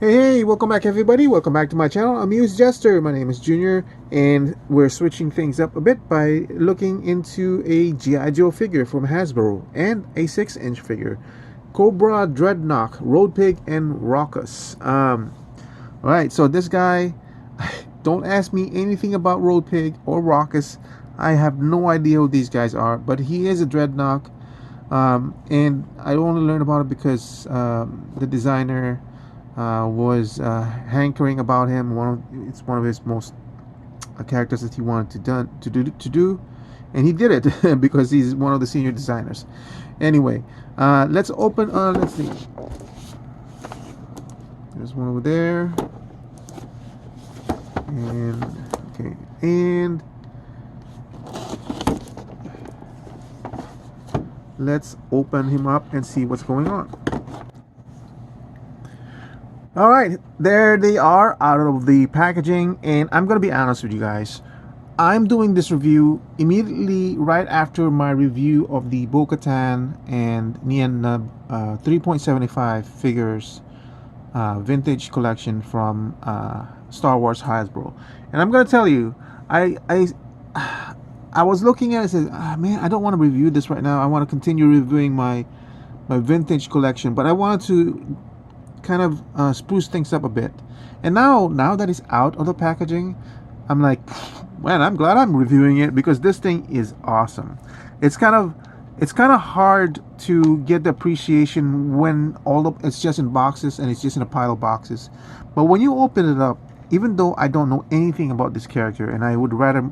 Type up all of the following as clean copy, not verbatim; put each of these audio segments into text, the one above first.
Hey, welcome back everybody. Welcome back to my channel, Amused Jester. My name is Junior, and we're switching things up a bit by looking into a G.I. Joe figure from Hasbro and a 6-inch figure. Cobra, Dreadnought, Roadpig, and Rakus. Alright, so this guy, don't ask me anything about Roadpig or Rakus. I have no idea who these guys are, but he is a Dreadnought. And I only learned about it because the designer was hankering about him. It's one of his most characters that he wanted to do, and he did it because he's one of the senior designers. Anyway, let's open. Let's see. There's one over there, and okay, and let's open him up and see what's going on. All right, there they are out of the packaging, and I'm gonna be honest with you guys. I'm doing this review immediately right after my review of the Bo-Katan and Nien Nunb 3.75 figures vintage collection from Star Wars Hasbro. And I'm gonna tell you, I was looking at it and said, man, I don't want to review this right now. I want to continue reviewing my vintage collection, but I wanted to kind of spruce things up a bit. And now that it's out of the packaging, I'm like, man, I'm glad I'm reviewing it because this thing is awesome. It's kind of hard to get the appreciation when it's just in boxes and it's just in a pile of boxes. But when you open it up, even though I don't know anything about this character, and I would rather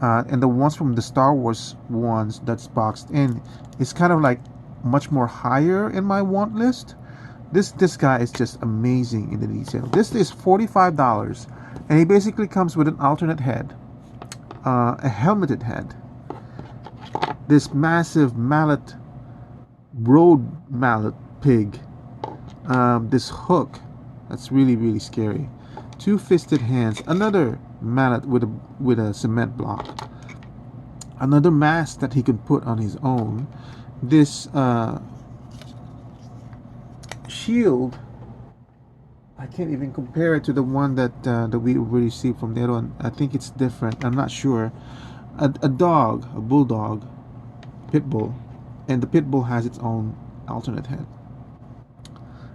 and the ones from the Star Wars ones that's boxed in, it's kind of like much more higher in my want list. This guy is just amazing in the detail. This is $45, and he basically comes with an alternate head, a helmeted head, this massive mallet, road mallet pig, this hook that's really scary, two-fisted hands, another mallet with a cement block, another mask that he can put on his own, this shield. I can't even compare it to the one that we received from the other one. I think it's different. I'm not sure. A dog, a bulldog, pit bull, and the pit bull has its own alternate head.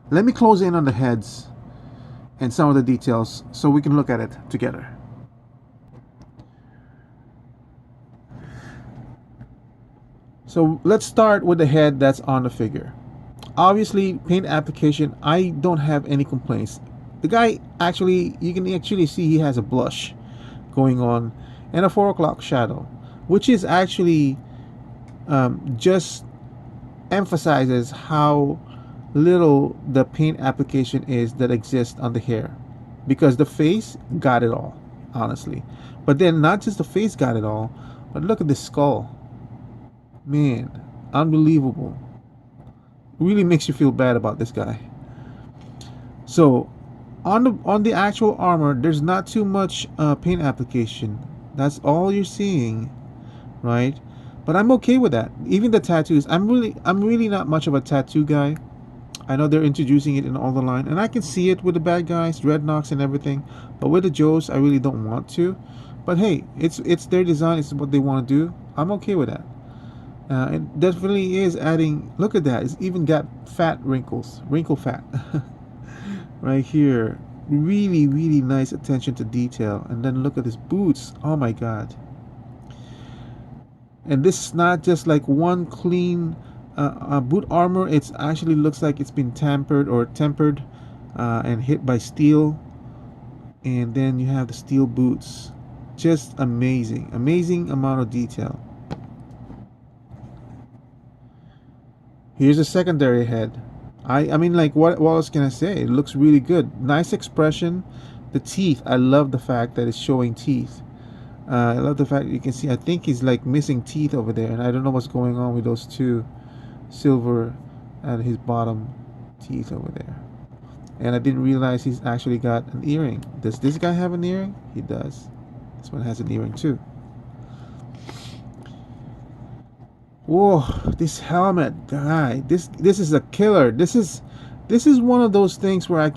Let me close in on the heads and some of the details so we can look at it together. So let's start with the head that's on the figure. Obviously, paint application, I don't have any complaints. The guy actually, you can actually see he has a blush going on and a 4 o'clock shadow, which is actually just emphasizes how little the paint application is that exists on the hair, because the face got it all, honestly. But then not just the face got it all, but look at the skull. Man, unbelievable. Really makes you feel bad about this guy. So on the actual armor, there's not too much paint application. That's all you're seeing, right? But I'm okay with that. Even the tattoos, I'm really not much of a tattoo guy. I know they're introducing it in all the line, and I can see it with the bad guys, Dreadnoughts and everything. But with the Joes, I really don't want to. But hey, it's their design. It's what they want to do. I'm okay with that. It definitely is adding. Look at that. It's even got fat wrinkles, wrinkle fat right here. Really nice attention to detail. And then look at his boots. Oh my god. And this is not just like one clean boot armor. It's actually looks like it's been tempered and hit by steel. And then you have the steel boots. Just amazing amount of detail. Here's a secondary head. I mean, like, what else can I say? It looks really good. Nice expression. The teeth. I love the fact that it's showing teeth. I love the fact that you can see. I think he's like missing teeth over there, and I don't know what's going on with those two silver at his bottom teeth over there. And I didn't realize he's actually got an earring. Does this guy have an earring? He does. This one has an earring too. Whoa, this helmet, guy, this is a killer. This is This is one of those things where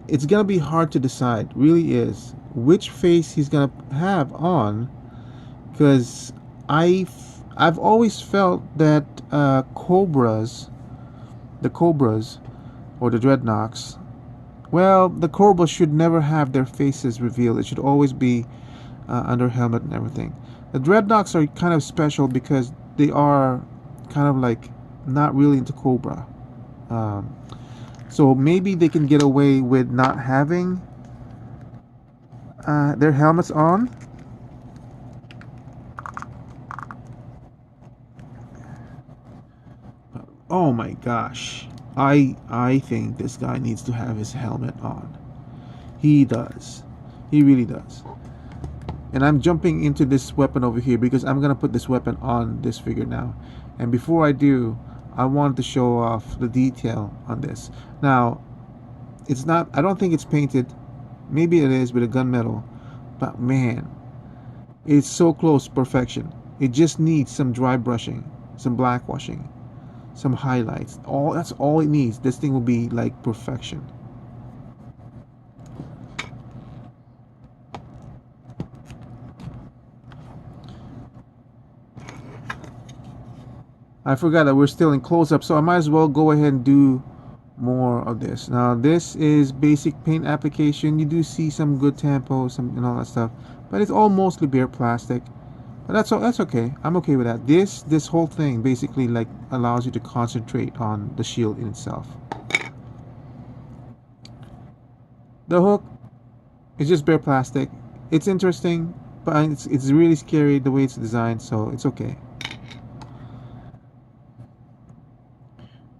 it's gonna be hard to decide, really is, which face he's gonna have on, because I've always felt that the cobras or the dreadnoks, well, the cobras should never have their faces revealed. It should always be under helmet and everything. The dreadnoks are kind of special because they are kind of like not really into cobra. Um, so maybe they can get away with not having their helmets on. Oh my gosh. I think this guy needs to have his helmet on. He does. He really does. And I'm jumping into this weapon over here because I'm gonna put this weapon on this figure now. And before I do, I want to show off the detail on this. Now, it's not, I don't think it's painted. Maybe it is with a gunmetal, but man, it's so close to perfection. It just needs some dry brushing, some black washing, some highlights. That's all it needs. This thing will be like perfection. I forgot that we're still in close-up, so I might as well go ahead and do more of this. Now this is basic paint application. You do see some good tempo, some and all that stuff, but it's all mostly bare plastic. But that's okay. I'm okay with that. This whole thing basically like allows you to concentrate on the shield in itself. The hook is just bare plastic. It's interesting, but it's really scary the way it's designed, so it's okay.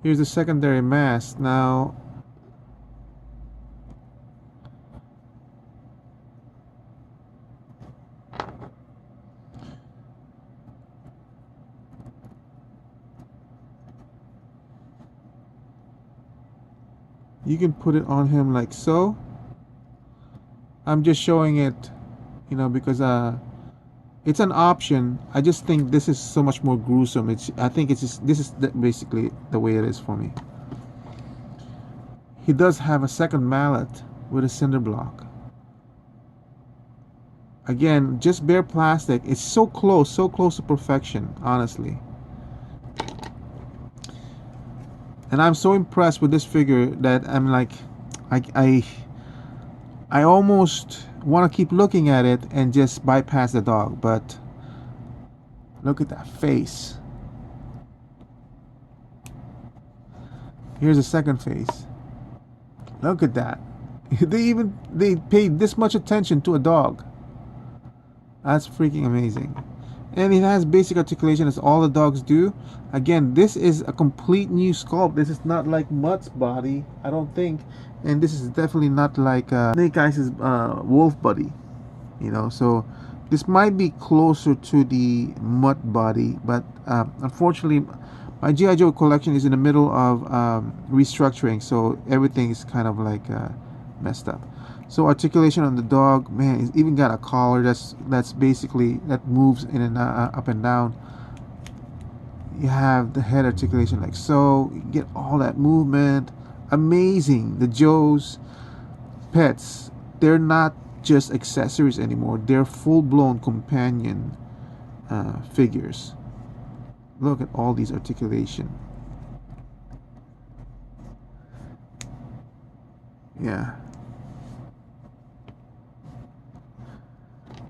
Here's the secondary mast. Now, you can put it on him like so. I'm just showing it, you know, because it's an option. I just think this is so much more gruesome. I think it's just, this is basically the way it is for me. He does have a second mallet with a cinder block. Again, just bare plastic. It's so close to perfection, honestly. And I'm so impressed with this figure that I'm like, I almost want to keep looking at it and just bypass the dog, but look at that face. Here's a second face. Look at that. They paid this much attention to a dog. That's freaking amazing. And it has basic articulation as all the dogs do. Again, this is a complete new sculpt. This is not like Mutt's body, I don't think. And this is definitely not like Snake Eyes' wolf buddy. You know, so this might be closer to the Mutt body. But unfortunately, my G.I. Joe collection is in the middle of restructuring. So everything is kind of like messed up. So articulation on the dog, man, it's even got a collar that's basically that moves in and up and down. You have the head articulation like so. You get all that movement. Amazing. The Joe's pets, they're not just accessories anymore. They're full-blown companion figures. Look at all these articulation. Yeah.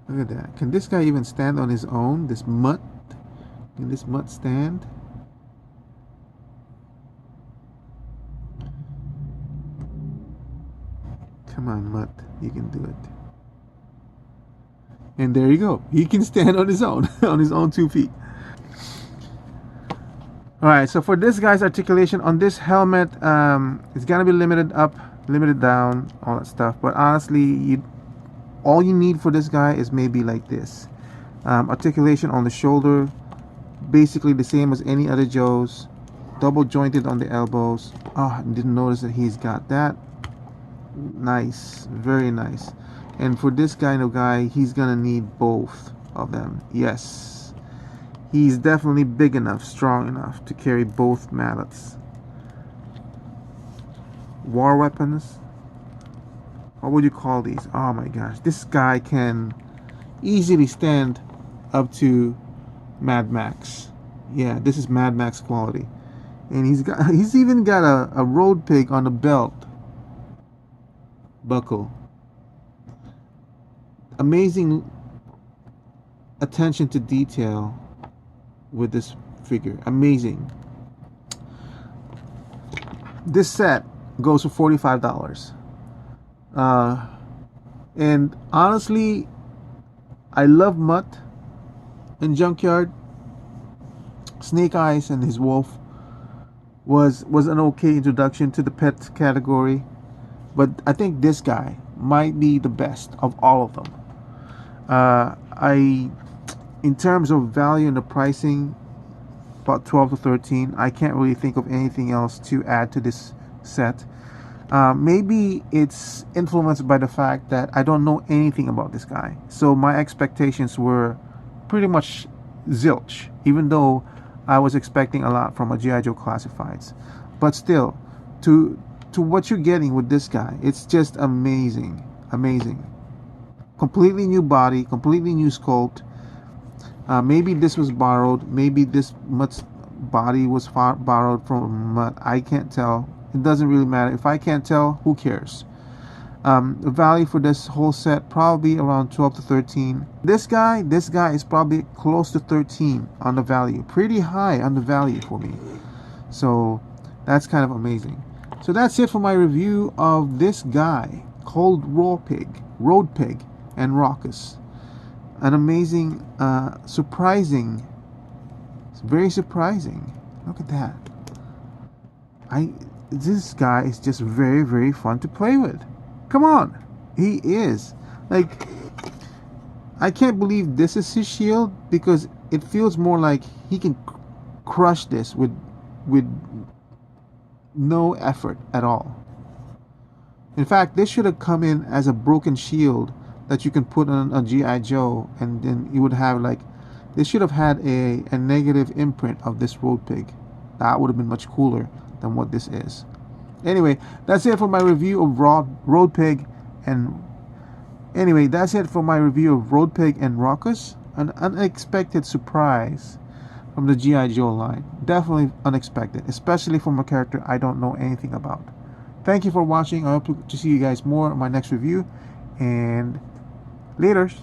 Look at that. Can this guy even stand on his own? This Mutt? Can this Mutt stand? Come on, Mutt. You can do it. And there you go. He can stand on his own. On his own 2 feet. Alright, so for this guy's articulation on this helmet, it's gonna be limited up, limited down, all that stuff. But honestly, all you need for this guy is maybe like this. Articulation on the shoulder, basically the same as any other Joe's. Double jointed on the elbows. Oh, didn't notice that he's got that. Nice, very nice. And for this kind of guy, he's gonna need both of them. Yes, he's definitely big enough, strong enough to carry both mallets. war weapons. What would you call these? Oh my gosh, this guy can easily stand up to Mad Max. Yeah, this is Mad Max quality. And he's even got a Roadpig on the belt buckle. Amazing attention to detail with this figure. Amazing. This set goes for $45. And honestly, I love Mutt in Junkyard. Snake Eyes and his wolf was an okay introduction to the pet category, but I think this guy might be the best of all of them. In terms of value and the pricing, about 12 to 13. I can't really think of anything else to add to this set. Maybe it's influenced by the fact that I don't know anything about this guy, so my expectations were pretty much zilch, even though I was expecting a lot from a G.I. Joe Classifieds. But still, to what you're getting with this guy, it's just amazing. Completely new body, completely new sculpt. Maybe this was borrowed, maybe this Mutt's body was borrowed from Mutt. I can't tell. It doesn't really matter. If I can't tell, who cares? The value for this whole set probably around 12 to 13. This guy is probably close to 13 on the value. Pretty high on the value for me. So that's kind of amazing. So that's it for my review of this guy called Roadpig and Rakus. An amazing, surprising. It's very surprising. Look at that. This guy is just very, very fun to play with. Come on, he is. Like, I can't believe this is his shield, because it feels more like he can crush this with no effort at all. In fact, this should have come in as a broken shield that you can put on a G.I. Joe, and then you would have, like, this should have had a negative imprint of this Roadpig. That would have been much cooler than what this is. Anyway, that's it for my review of Roadpig and Rakus. An unexpected surprise from the G.I. Joe line. Definitely unexpected, especially from a character I don't know anything about. Thank you for watching. I hope to see you guys more in my next review, and laters.